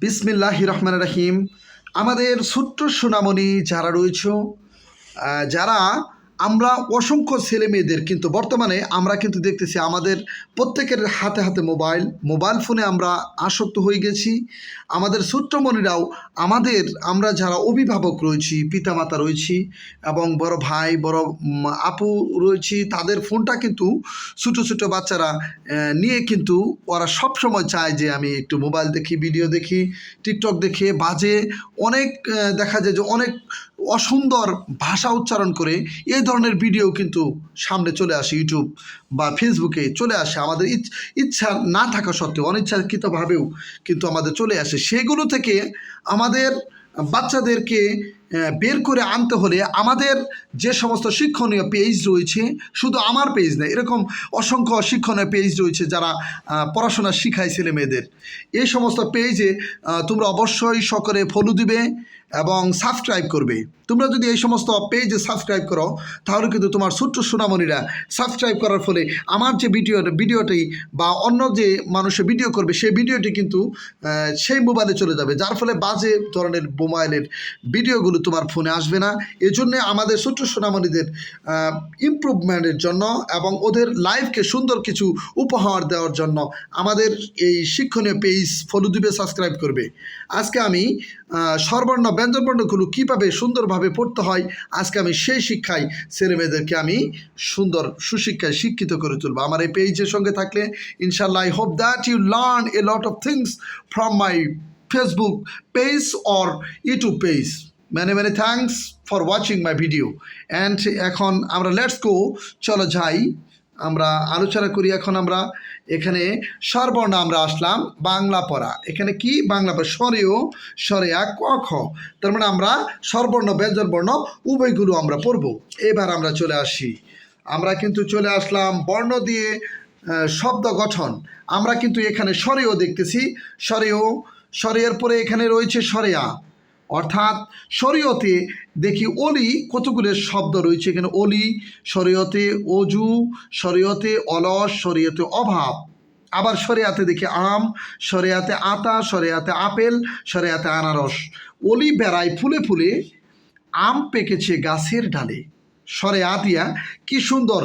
বিসমিল্লাহির রহমানির রহিম। আমাদের ছোট্ট সোনামণি যারা রয়েছে, যারা আমরা অসংখ্য ছেলে মেয়েদের কিন্তু বর্তমানে আমরা কিন্তু দেখতেছি আমাদের প্রত্যেকের হাতে হাতে মোবাইল ফোনে আমরা আসক্ত হয়ে গেছি। আমাদের ছোট্টমণিরাও আমরা যারা অভিভাবক রয়েছি, পিতামাতা রয়েছি এবং বড় ভাই বড় আপু রয়েছি, তাদের ফোনটা কিন্তু ছোটো ছোটো বাচ্চারা নিয়ে কিন্তু ওরা সবসময় চায় যে আমি একটু মোবাইল দেখি, ভিডিও দেখি, টিকটক দেখে বাজে অনেক দেখা যায় যে অনেক অসুন্দর ভাষা উচ্চারণ করে এই ধরনের ভিডিও কিন্তু সামনে চলে আসে, ইউটিউব বা ফেসবুকে চলে আসে। আমাদের ইচ্ছা না থাকা সত্ত্বেও অনিচ্ছাকৃতভাবেও কিন্তু আমাদের চলে আসে। সেগুলো থেকে আমাদের বাচ্চাদেরকে বের করে আনতে হলে আমাদের যে সমস্ত শিক্ষণীয় পেজ রয়েছে, শুধু আমার পেজ না, এরকম অসংখ্য শিক্ষণীয় পেজ রয়েছে যারা পড়াশোনা শিখায় ছেলে মেয়েদের। এই সমস্ত পেজে তোমরা অবশ্যই সকলে ফলো দিবে এবং সাবস্ক্রাইব করবে। তোমরা যদি এই সমস্ত পেজে সাবস্ক্রাইব করো তাহলে কিন্তু তোমার ছোট্ট সোনামণিরা সাবস্ক্রাইব করার ফলে আমার যে ভিডিওটি বা অন্য যে মানুষের ভিডিও করবে সেই ভিডিওটি কিন্তু সেই মোবাইলে চলে যাবে, যার ফলে বাজে ধরনের মোবাইলের ভিডিওগুলো তোমার ফোনে আসবে না। এজন্য আমাদের ছোট্ট সোনামণিদের ইমপ্রুভমেন্টের জন্য এবং ওদের লাইফকে সুন্দর কিছু উপহার দেওয়ার জন্য আমাদের এই শিক্ষণীয় পেজ ফলো দিবে, সাবস্ক্রাইব করবে। আজকে আমি স্বরবর্ণ ব্যঞ্জনবর্ণগুলো কীভাবে সুন্দরভাবে পড়তে হয়, আজকে আমি সেই শিক্ষায় ছেলেমেয়েদেরকে আমি সুন্দর সুশিক্ষায় শিক্ষিত করে তুলব। আমার এই পেজের সঙ্গে থাকলে ইনশাল্লাহ I hope that you learn a lot of things from my Facebook page or YouTube page. many thanks for watching my video. And এখন আমরা লেটস গো, চলো যাই আমরা আলোচনা করি। এখন আমরা এখানে স্বরবর্ণ আমরা আসলাম বাংলা পড়া। এখানে কি বাংলা পড়া? স্বরেও স্বরেয়া ক খ, তার মানে আমরা স্বরবর্ণ ব্যঞ্জনবর্ণ উভয়গুলো আমরা পড়ব। এবার আমরা চলে আসি, আমরা কিন্তু চলে আসলাম বর্ণ দিয়ে শব্দ গঠন। আমরা কিন্তু এখানে স্বরেও দেখতেছি, স্বরের পরে এখানে রয়েছে স্বরেয়া, অর্থাৎ শরীয়তে দেখি অলি কতগুলো শব্দ রয়েছে এখানে। অলি, শরীয়তে অজু, শরীয়তে অলস, শরীয়তে অভাব। আবার শরিয়াতে দেখি আম, শরিয়াতে আতা, শরিয়াতে আপেল, শরিয়াতে আনারস। অলি বেড়ায় ফুলে ফুলে, আম পেকেছে গাছের ডালে। স্বরে আতিয়া কি সুন্দর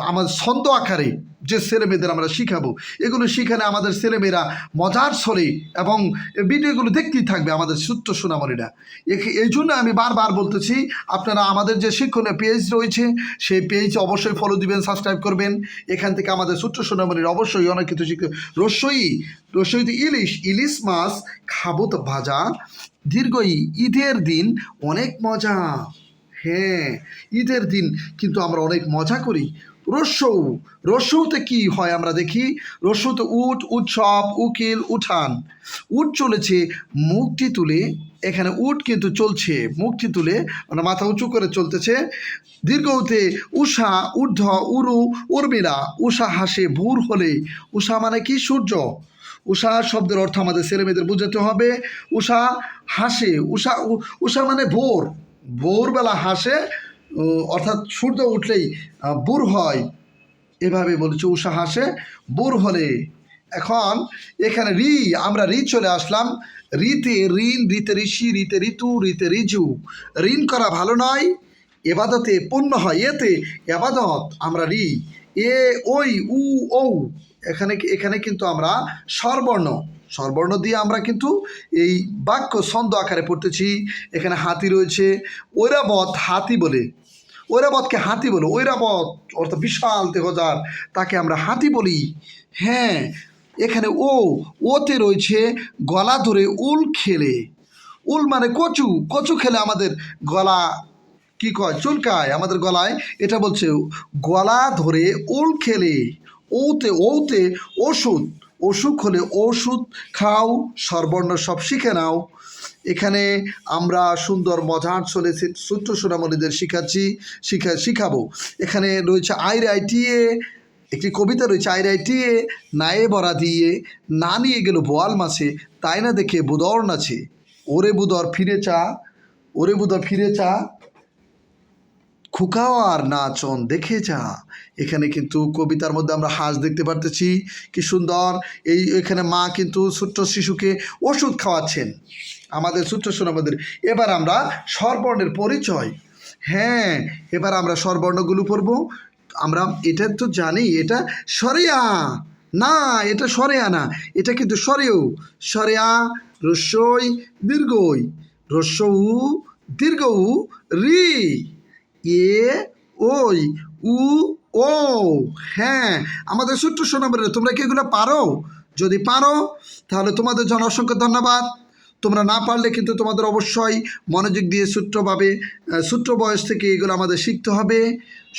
আমাদের ছন্দ আকারে যে ছেলেমেয়েদের আমরা শিখাবো, এগুলো শিখালে আমাদের ছেলেমেয়েরা মজার ছলে এবং ভিডিওগুলো দেখতেই থাকবে আমাদের ছোট্ট সোনামণিরা। এই জন্য আমি বারবার বলতেছি, আপনারা আমাদের যে শিক্ষণীয় পেজ রয়েছে সেই পেজ অবশ্যই ফলো দিবেন, সাবস্ক্রাইব করবেন। এখান থেকে আমাদের ছোট্ট সোনামণিরা অবশ্যই অনেক কিছু শিখবে। রসইতে ইলিশ মাছ খাবো তো ভাজা, দীর্ঘই ঈদের দিন অনেক মজা। হ্যাঁ, ঈদের দিন কিন্তু আমরা অনেক মজা করি। রস্যৌতে কি হয় আমরা দেখি। রস্যৌতে উট, উৎসব, উকিল, উঠান। উট চলেছে মুখটি তুলে, এখানে উট কিন্তু চলছে মুখটি তুলে, মানে মাথা উঁচু করে চলতেছে। দীর্ঘতে উষা, ঊর্ধ্ব, উরু, উর্মিলা। উষা হাসে ভোর হলে। উষা মানে কি? সূর্য। উষা শব্দের অর্থ আমাদের ছেলেমেয়েদের বুঝাতে হবে। উষা হাসে, উষা মানে ভোর, ভোরবেলা হাসে, অর্থাৎ সূর্য উঠলেই ভোর হয়, এভাবে বলেছে। উষা হাসে ভোর হলে। এখন এখানে আমরা চলে আসলাম। ঋতে ঋণ, ঋতে ঋষি, ঋতে ঋতু, ঋতে ঋজু। ঋণ করা ভালো নয়, এবাদতে পূর্ণ হয়। এতে এবাদত আমরা এ ওই উ ঔ। এখানে কিন্তু আমরা স্বরবর্ণ দিয়ে আমরা কিন্তু এই বাক্য ছন্দ আকারে পড়তেছি। এখানে হাতি রয়েছে, ঐরাবত হাতি বলে, ঐরাবতকে হাতি বলে। ঐরাবত অর্থাৎ বিশাল দেহজার, তাকে আমরা হাতি বলি। হ্যাঁ, এখানে ওতে রয়েছে গলা ধরে উল খেলে। উল মানে কচু খেলে আমাদের গলা কি কয়? চুলকায় আমাদের গলায়, এটা বলছে গলা ধরে উল খেলে। ওতে ওষুধ, অসুখ হলে ওষুধ খাও। স্বরবর্ণ সব শিখে নাও। এখানে আমরা সুন্দর মজার চলে ছোট্ট সোনামণিদের শিখাবো। এখানে রয়েছে আইটিএ, একটি কবিতা রয়েছে। আইটিএ নায়ে বরা দিয়ে, না নিয়ে গেল বোয়াল মাছে, তাই না দেখে বুদর নাছে। ওরে বুদর ফিরে চা, ওরে বুদর ফিরে চা, খুকাওয়ার নাচন দেখে যা। এখানে কিন্তু কবিতার মধ্যে আমরা হাঁস দেখতে পারতেছি, কি সুন্দর। এখানে মা কিন্তু ছোট্ট শিশুকে ওষুধ খাওয়াচ্ছেন, আমাদের ছোট্ট সোনামদের। এবার আমরা স্বরবর্ণের পরিচয়। হ্যাঁ, এবার আমরা স্বরবর্ণগুলো পড়ব। আমরা এটা তো জানি, এটা সরেয়া না, এটা সরেয়া না, এটা কিন্তু সরেও। সরেয়া রস্যই দীর্ঘই, রস্য উ দীর্ঘ উ রি, এ ওই উ ও। হ্যাঁ, আমাদের ছোট্ট সোনামণিরা, তোমরা কি এগুলো পারো? যদি পারো তাহলে তোমাদের জন্য অসংখ্য ধন্যবাদ। তোমরা না পারলে কিন্তু তোমাদের অবশ্যই মনোযোগ দিয়ে ছোট্ট বয়স থেকে এগুলো আমাদের শিখতে হবে।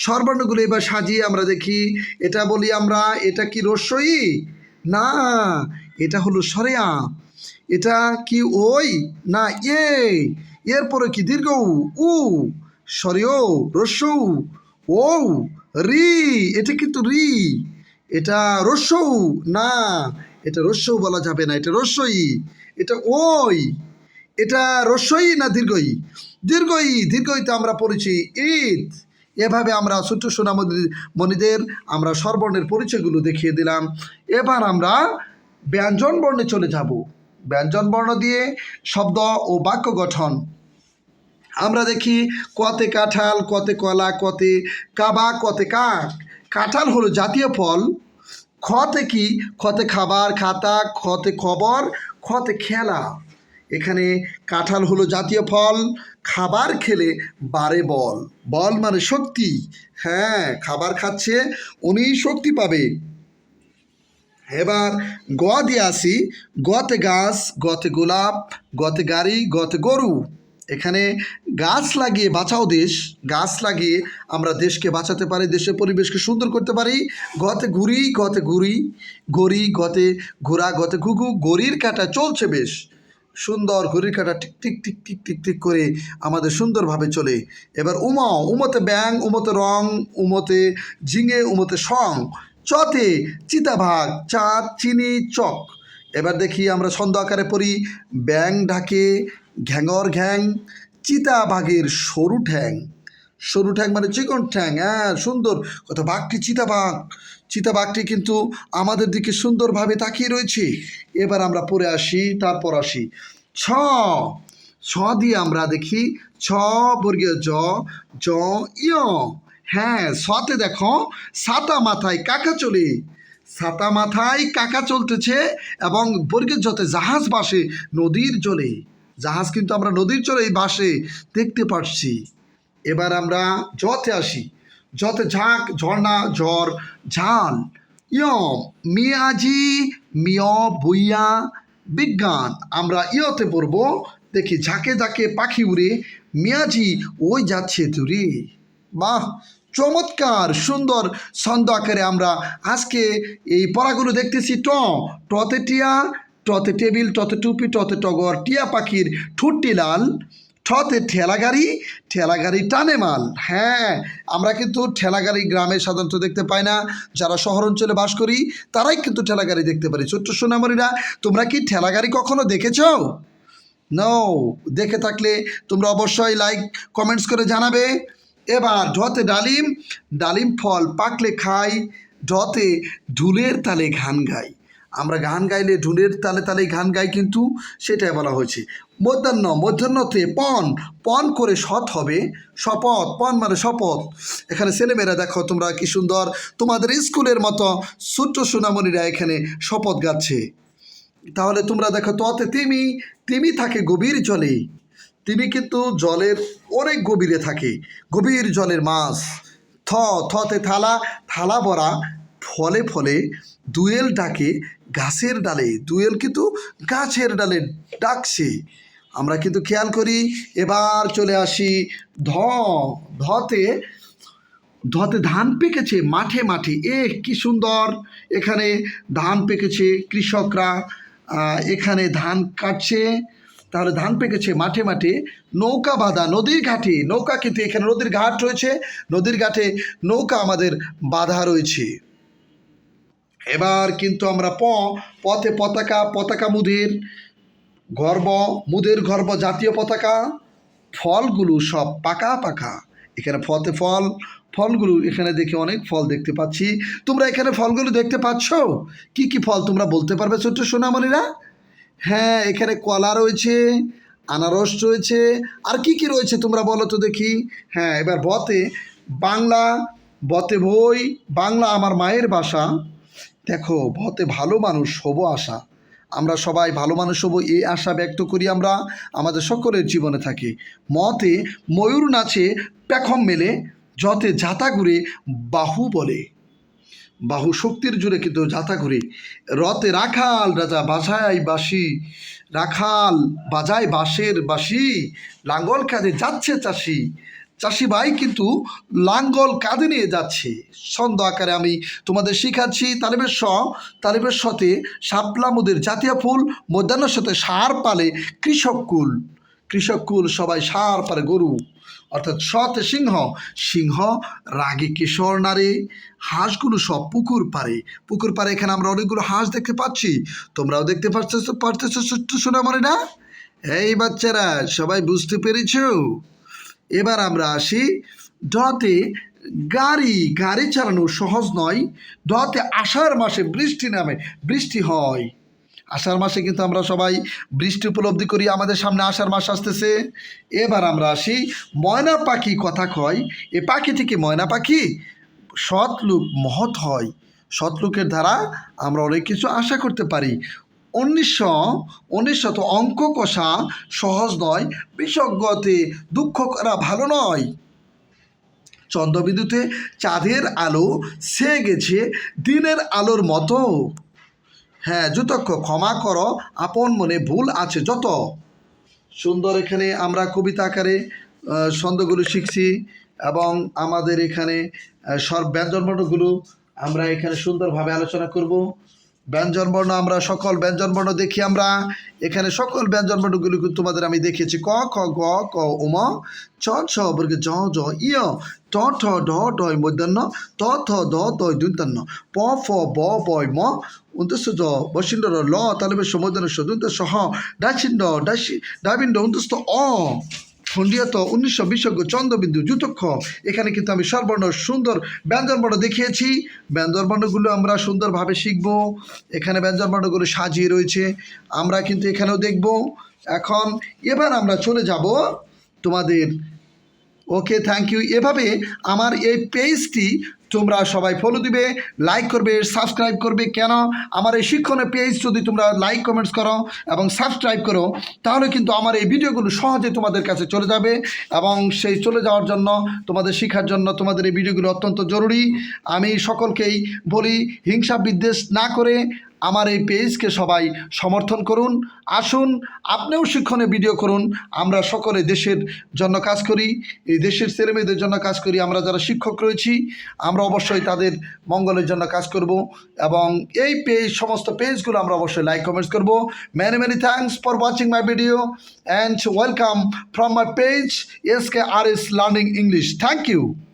স্বরবর্ণগুলো এবার সাজিয়ে আমরা দেখি। এটা বলি আমরা, এটা কি রস্যই? না, এটা হলো সরেয়া। এটা কি ওই? না, এরপরে কি দীর্ঘ উ, সরেও রস্য ও রি, এটা কিন্তু রি। এটা রস্যৌ না, এটা রস্যৌ বলা যাবে না, এটা রস্যই। এটা ওই, এটা রস্যই না দীর্ঘই? দীর্ঘইতে আমরা পড়েছি ঈদ। এভাবে আমরা ছোট্ট সোনামণিদের আমরা স্বরবর্ণের পরিচয়গুলো দেখিয়ে দিলাম। এবার আমরা ব্যঞ্জন বর্ণে চলে যাব। ব্যঞ্জন বর্ণ দিয়ে শব্দ ও বাক্য গঠন আমরা দেখি। কতে কাঁঠাল, কতে কলা, কতে কাবা, কতে কাক। কাঁঠাল হলো জাতীয় ফল। খতে কি? খতে খাবার, খাতা, খতে খবর, খতে খেলা। এখানে কাঁঠাল হলো জাতীয় ফল, খাবার খেলে বাড়ে বল। বল মানে শক্তি। হ্যাঁ, খাবার খাচ্ছে উনি শক্তি পাবে। এবার গ দিয়ে আসি। গতে গাছ, গতে গোলাপ, গতে গাড়ি, গতে গরু। এখানে গাছ লাগিয়ে বাঁচাও দেশ। গাছ লাগিয়ে আমরা দেশকে বাঁচাতে পারি, দেশের পরিবেশকে সুন্দর করতে পারি। গতে ঘুরি, গতে ঘুরি, গড়ি, গতে ঘোরা, গতে ঘুঘু। গড়ির কাঁটা চলছে বেশ সুন্দর, ঘড়ির কাঁটা tick tick tick tick tick tick করে আমাদের সুন্দরভাবে চলে। এবার উমতে ব্যাং, উমতে রং, উমতে ঝিঙে, উমতে সং। চতে চিতাভাগ, চাঁদ, চিনি, চক। এবার দেখি আমরা ছন্দ আকারে পড়ি। ব্যাং ঢাকে ঘ্যাঙর ঘ্যাং, চিতাবাঘের সরু ঠ্যাং। সরু ঠ্যাং মানে চিকন ঠ্যাং। হ্যাঁ, সুন্দর কথা। বাঘটি চিতাবাঘটি কিন্তু আমাদের দিকে সুন্দরভাবে তাকিয়ে রয়েছে। এবার আমরা পড়ে আসি, তারপর আসি ছ। ছ দিয়ে আমরা দেখি ছ বর্গীয় জ ইয়। হ্যাঁ, ছতে দেখো ছাতা মাথায় কাকা চলে। ছাতা মাথায় কাকা চলতেছে এবং বর্গের জতে জাহাজ ভাসে নদীর জলে। জাহাজ কিন্তু আমরা নদীর জলেই ভাসে দেখতে পাচ্ছি। এবার আমরা জতে আসি। জতে ঝাঁক, ঝর্ণা, ঝড়, ঝাল। ইয় মিয়াজি, মিয় ভুইয়া, বিজ্ঞান। আমরা ইয়তে পড়ব। দেখি ঝাঁকে ঝাঁকে পাখি উড়ে, মিয়াজি ওই যাচ্ছে দূরে। বাহ, চমৎকার সুন্দর ছন্দ আকারে আমরা আজকে এই পড়াগুলো দেখতেছি। টতে টিয়া, টতে টেবিল, টতে টুপি, টতে টগর, টিয়া পাখির ঠোঁটটি লাল। ঠতে ঠেলাগাড়ি, ঠেলাগাড়ি টানে মাল। হ্যাঁ, আমরা কিন্তু ঠেলাগাড়ি গ্রামে সাধারণত দেখতে পাই না। যারা শহর অঞ্চলে বাস করি তারাই কিন্তু ঠেলাগাড়ি দেখতে পারি। ছোট্ট সোনামণিরা, তোমরা কি ঠেলাগাড়ি কখনো দেখেছো? নাও, দেখে থাকলে তোমরা অবশ্যই লাইক কমেন্টস করে জানাবে। এবার ঢতে ডালিম, ডালিম ফল পাকলে খাই। ঢতে ঢুলের তালে গান গাই। আমরা গান গাইলে ঢুলের তালে তালে গান গাই, কিন্তু সেটাই বলা হয়েছে। মধ্যাহ্নতে পণ করে সৎ হবে। শপথ, পণ মানে শপথ। এখানে ছেলেমেয়েরা দেখো তোমরা কি সুন্দর, তোমাদের স্কুলের মতো ছোট্ট সোনামণিরা এখানে শপথ গাচ্ছে। তাহলে তোমরা দেখো ততে তিমি থাকে গভীর জলে। তিমি কিন্তু জলের অনেক গভীরে থাকে, গভীর জলের মাছ। থতে থালা, থালা ভরা ফলে ফলে। দুয়েল ডাকে গাছের ডালে। দুয়েল কিন্তু গাছের ডালে ডাকছে, আমরা কিন্তু খেয়াল করি। এবার চলে আসি ধতে ধতে ধান পেকেছে মাঠে মাঠে। কি সুন্দর, এখানে ধান পেকেছে, কৃষকরা এখানে ধান কাটছে। তাহলে ধান পেকেছে মাঠে মাঠে। নৌকা বাঁধা নদীর ঘাটে। নৌকা কিন্তু এখানে নদীর ঘাট রয়েছে, নদীর ঘাটে নৌকা আমাদের বাঁধা রয়েছে। এবার কিন্তু আমরা পথে পতাকা, পতাকা মুদের গর্ব, মুদের গর্ব জাতীয় পতাকা। ফলগুলো সব পাকা পাকা। এখানে ফতে ফল, ফলগুলো এখানে দেখে অনেক ফল দেখতে পাচ্ছি। তোমরা এখানে ফলগুলো দেখতে পাচ্ছ? কি কি ফল তোমরা বলতে পারবে ছোট্ট সোনামণিরা? হ্যাঁ, এখানে কলা রয়েছে, আনারস রয়েছে, আর কি কি রয়েছে তোমরা বলো তো দেখি। হ্যাঁ, এবার বতে বাংলা, বতে বই, বাংলা আমার মায়ের ভাষা। দেখো, বতে ভালো মানুষ হবো আশা। আমরা সবাই ভালো মানুষ হবো এই আশা ব্যক্ত করি আমরা আমাদের সকলের জীবনে থাকি। মতে ময়ূর নাচে পেখম মেলে, যতে যাতা ঘুরে বাহু বলে। বাহু শক্তির জুড়ে কিন্তু যাতা ঘুরে। রতে রাখাল রাজা বাজায় বাঁশি, রাখাল বাজায় বাঁশের বাঁশি, লাঙ্গল কাঁধে যাচ্ছে চাষি। চাষি ভাই কিন্তু লাঙ্গল কাঁধে নিয়ে যাচ্ছে। ছন্দ আকারে আমি তোমাদের শিখাচ্ছি। তালিবের সাথে শাপলা মুদের জাতীয় ফুল, মধ্যাহ্নের সাথে সার পালে কৃষক কুল। কৃষক কুল সবাই সার পালে গরু, অর্থাৎ সতে সিংহ, সিংহ রাগে কিশোর নারী। হাঁসগুলো সব পুকুর পাড়ে, পুকুর পাড়ে এখানে আমরা অনেকগুলো হাঁস দেখতে পাচ্ছি। তোমরাও দেখতে পারতেছো ছোট্ট সোনামণিরা? এই বাচ্চারা সবাই বুঝতে পেরেছ? এবার আমরা আসি ডতে। গাড়ি গাড়ি চালানো সহজ নয়। ডতে আষাঢ় মাসে বৃষ্টি নামে, বৃষ্টি হয়। আষাঢ় মাসে কিন্তু আমরা সবাই বৃষ্টি উপলব্ধি করি। আমাদের সামনে আষাঢ় মাস আসতেছে। এবার আমরা আসি ময়না পাখি কথা কয়। এ পাখি থেকে ময়না পাখি সৎলোক মহৎ হয়। সৎলোকের দ্বারা আমরা অনেক কিছু আশা করতে পারি। 1900 অঙ্ক কষা সহজ নয়, বিশেষজ্ঞতে দুঃখ করা ভালো নয়। চন্দ্রবিন্দুতে চাঁদের আলো সে গেছে দিনের আলোর মতো। হ্যাঁ, যতক্ষ ক্ষমা করো আপন মনে ভুল আছে যত। সুন্দর এখানে আমরা কবিতা আকারে ছন্দগুলো শিখছি এবং আমাদের এখানে সব ব্যঞ্জনবর্ণগুলো আমরা এখানে সুন্দরভাবে আলোচনা করব। ব্যঞ্জনবর্ণ আমরা সকল ব্যঞ্জনবর্ণ দেখি। আমরা এখানে সকল ব্যঞ্জনবর্ণগুলো তোমাদের আমি দেখিয়েছি। ক খ গ ক উম, চ ছ বর্গে জ জ ইয়, ট ঠ ড ডয় মধ্যাহ্ন, ত থ দ দয় দন্তান্ন, প ফ ব বয় ম, উন্তস্ত জ বসিন্দ ল তালবে সমুদ্র সদন্ত সহ ডাচিন্দ ডাবিন্দ উন্তস্ত অ খণ্ডিয়ত 1920 চন্দ্রবিন্দু যুতক্ষ। এখানে কিন্তু আমি সর্বর্ণ সুন্দর ব্যঞ্জনবর্ণ দেখিয়েছি। ব্যঞ্জনবর্ণগুলো আমরা সুন্দরভাবে শিখব। এখানে ব্যঞ্জনবর্ণগুলো সাজিয়ে রয়েছে, আমরা কিন্তু এখানেও দেখব। এখন এবার আমরা চলে যাব তোমাদের। ওকে, থ্যাংক ইউ। এভাবে আমার এই পেজটি তোমরা সবাই ফলো দিবে, লাইক করবে, সাবস্ক্রাইব করবে। কেন? আমার এই শিক্ষণের পেজ যদি তোমরা লাইক কমেন্টস করো এবং সাবস্ক্রাইব করো, তাহলে কিন্তু আমার এই ভিডিওগুলো সহজে তোমাদের কাছে চলে যাবে। এবং সেই চলে যাওয়ার জন্য, তোমাদের শেখার জন্য তোমাদের এই ভিডিওগুলো অত্যন্ত জরুরি। আমি সকলকেই বলি, হিংসা বিদ্বেষ না করে আমার এই পেজকে সবাই সমর্থন করুন। আসুন, আপনিও শিক্ষণে ভিডিও করুন। আমরা সকলে দেশের জন্য কাজ করি, এই দেশের ছেলেমেয়েদের জন্য কাজ করি। আমরা যারা শিক্ষক রয়েছি, আমরা অবশ্যই তাদের মঙ্গলের জন্য কাজ করব। এবং এই সমস্ত পেজগুলো আমরা অবশ্যই লাইক কমেন্টস করব। Many thanks for watching my video and welcome from my page SKRS learning English. Thank you.